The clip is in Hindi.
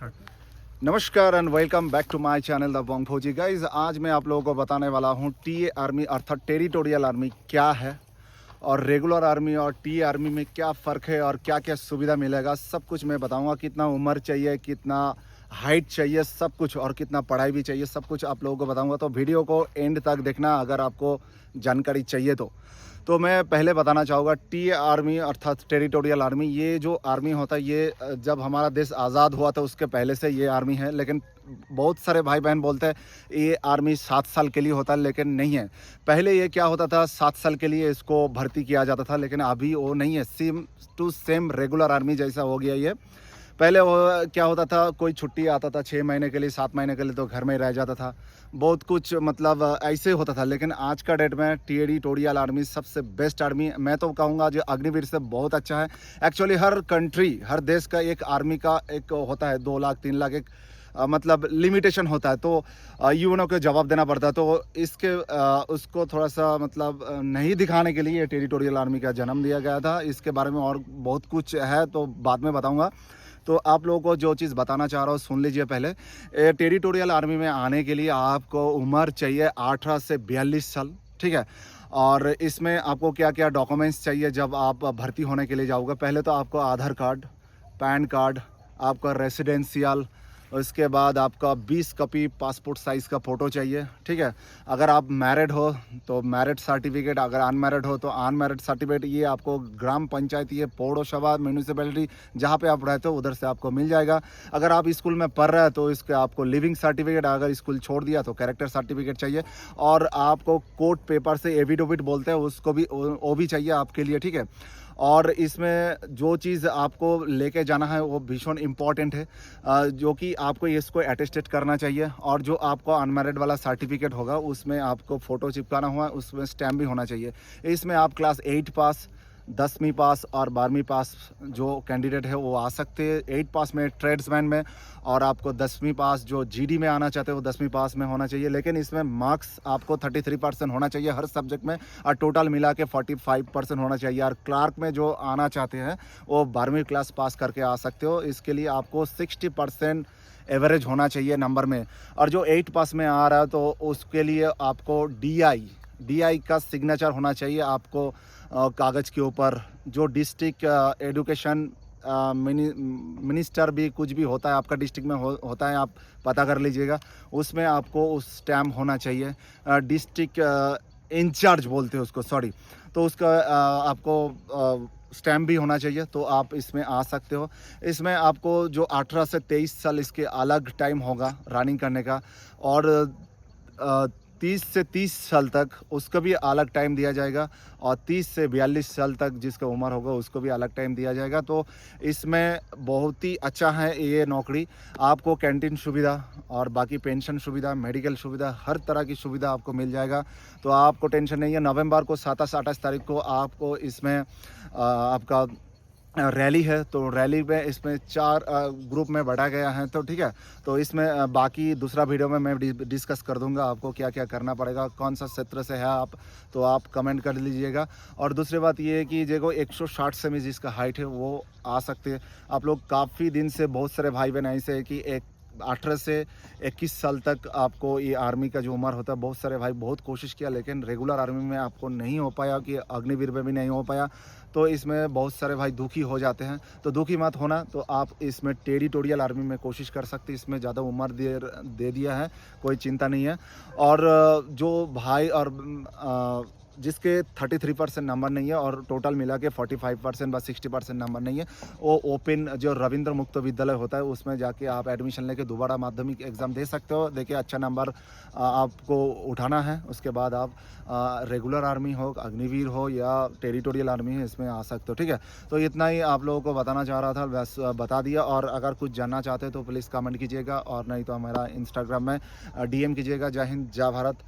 स्टार्ट। नमस्कार and welcome back to my channel the Bong Fauji guys. आज मैं आप लोगों को बताने वाला हूँ टीए आर्मी अर्थात टेरिटोरियल आर्मी क्या है और रेगुलर आर्मी और टीए आर्मी में क्या फ़र्क है और क्या क्या सुविधा मिलेगा, सब कुछ मैं बताऊंगा। कितना उम्र चाहिए, कितना हाइट चाहिए, सब कुछ, और कितना पढ़ाई भी चाहिए, सब कुछ आप लोगों को बताऊंगा। तो वीडियो को एंड तक देखना अगर आपको जानकारी चाहिए तो मैं पहले बताना चाहूँगा टी आर्मी अर्थात टेरिटोरियल आर्मी। ये जो आर्मी होता है ये जब हमारा देश आज़ाद हुआ था उसके पहले से ये आर्मी है, लेकिन बहुत सारे भाई बहन बोलते हैं ये आर्मी 7 साल के लिए होता है, लेकिन नहीं है। पहले ये क्या होता था, 7 साल के लिए इसको भर्ती किया जाता था, लेकिन अभी वो नहीं है। Same to same regular army जैसा हो गया ये। पहले वो क्या होता था, कोई छुट्टी आता था 6 महीने के लिए, 7 महीने के लिए, तो घर में रह जाता था, बहुत कुछ मतलब ऐसे होता था। लेकिन आज का डेट में टेरिटोरियल आर्मी सबसे बेस्ट आर्मी मैं तो कहूँगा जो अग्निवीर से बहुत अच्छा है। एक्चुअली हर कंट्री, हर देश का एक आर्मी का एक होता है 2 लाख 3 लाख एक मतलब लिमिटेशन होता है, तो यूएनओ को जवाब देना पड़ता है। तो इसके उसको थोड़ा सा मतलब नहीं दिखाने के लिए ये टेरिटोरियल आर्मी का जन्म दिया गया था। इसके बारे में और बहुत कुछ है तो बाद में बताऊंगा। तो आप लोगों को जो चीज़ बताना चाह रहा हूँ सुन लीजिए पहले। टेरिटोरियल आर्मी में आने के लिए आपको उम्र चाहिए 18 से 42 साल, ठीक है। और इसमें आपको क्या क्या डॉक्यूमेंट्स चाहिए जब आप भर्ती होने के लिए जाओगे। पहले तो आपको आधार कार्ड, पैन कार्ड, आपका रेसिडेंशियल, उसके बाद आपका 20 कॉपी पासपोर्ट साइज़ का फ़ोटो चाहिए, ठीक है। अगर आप मैरिड हो तो मैरिड सर्टिफिकेट, अगर अनमैरिड हो तो अनमैरिड सर्टिफिकेट। ये आपको ग्राम पंचायत, ये पौरसभा, म्यूनिसिपैलिटी जहाँ पे आप रहते हो उधर से आपको मिल जाएगा। अगर आप स्कूल में पढ़ रहे हैं तो इसके आपको लिविंग सर्टिफिकेट, अगर स्कूल छोड़ दिया तो कैरेक्टर सर्टिफिकेट चाहिए। और आपको कोर्ट पेपर से एविडेविट बोलते हैं उसको भी, वो भी चाहिए आपके लिए, ठीक है। और इसमें जो चीज़ आपको लेके जाना है वो भीषण इम्पॉर्टेंट है, जो कि आपको इसको अटेस्टेड करना चाहिए। और जो आपको अनमैरिड वाला सर्टिफिकेट होगा उसमें आपको फ़ोटो चिपकाना हुआ, उसमें स्टैम्प भी होना चाहिए। इसमें आप क्लास 8 पास, 10वीं पास और 12वीं पास जो कैंडिडेट है वो आ सकते हैं। 8 पास में ट्रेड्समैन में, और आपको 10वीं पास जो जीडी में आना चाहते हो वो 10वीं पास में होना चाहिए। लेकिन इसमें मार्क्स आपको 33% होना चाहिए हर सब्जेक्ट में, और टोटल मिला के 45% होना चाहिए। और क्लार्क में जो आना चाहते हैं वो 12वीं क्लास पास करके आ सकते हो। इसके लिए आपको 60% एवरेज होना चाहिए नंबर में। और जो 8 पास में आ रहा है तो उसके लिए आपको डीआई का सिग्नेचर होना चाहिए आपको कागज़ के ऊपर। जो डिस्ट्रिक्ट एजुकेशन मिनिस्टर भी कुछ भी होता है आपका डिस्ट्रिक्ट में होता है, आप पता कर लीजिएगा, उसमें आपको उस स्टैम्प होना चाहिए। डिस्ट्रिक्ट इंचार्ज बोलते हैं उसको, सॉरी, तो उसका आपको स्टैम्प भी होना चाहिए, तो आप इसमें आ सकते हो। इसमें आपको जो 18 से 23 साल इसके अलग टाइम होगा रनिंग करने का, और 30 से 30 साल तक उसका भी अलग टाइम दिया जाएगा, और 30 से 42 साल तक जिसका उम्र होगा उसको भी अलग टाइम दिया जाएगा। तो इसमें बहुत ही अच्छा है ये नौकरी। आपको कैंटीन सुविधा और बाकी पेंशन सुविधा, मेडिकल सुविधा, हर तरह की सुविधा आपको मिल जाएगा। तो आपको टेंशन नहीं है। नवंबर को 27-28 तारीख को आपको इसमें आपका रैली है, तो रैली में इसमें 4 ग्रुप में बांटा गया है, तो ठीक है। तो इसमें बाकी दूसरा वीडियो में मैं डिस्कस कर दूंगा आपको क्या क्या करना पड़ेगा, कौन सा क्षेत्र से है आप, तो आप कमेंट कर लीजिएगा। और दूसरी बात ये है कि देखो 160 सेमी जिसका हाइट है वो आ सकते हैं आप लोग। काफ़ी दिन से बहुत सारे भाई बहन ऐसे है कि 18 से 21 साल तक आपको ये आर्मी का जो उम्र होता है, बहुत सारे भाई बहुत कोशिश किया लेकिन रेगुलर आर्मी में आपको नहीं हो पाया, कि अग्निवीर में भी नहीं हो पाया, तो इसमें बहुत सारे भाई दुखी हो जाते हैं। तो दुखी मत होना, तो आप इसमें टेरिटोरियल आर्मी में कोशिश कर सकते हैं। इसमें ज़्यादा उम्र दे दिया है, कोई चिंता नहीं है। और जो भाई और जिसके 33% नंबर नहीं है और टोटल मिला के 45% व 60% नंबर नहीं है, वो ओपन जो रविंद्र मुक्त विद्यालय होता है उसमें जाके आप एडमिशन लेके दोबारा माध्यमिक एग्ज़ाम दे सकते हो। देखिए अच्छा नंबर आपको उठाना है, उसके बाद आप रेगुलर आर्मी हो, अग्निवीर हो या टेरिटोरियल आर्मी है, इसमें आ सकते हो, ठीक है। तो इतना ही आप लोगों को बताना चाह रहा था, बस बता दिया। और अगर कुछ जानना चाहते हैं तो प्लीज़ कमेंट कीजिएगा, और नहीं तो हमारा इंस्टाग्राम में DM कीजिएगा। जय हिंद, जय भारत।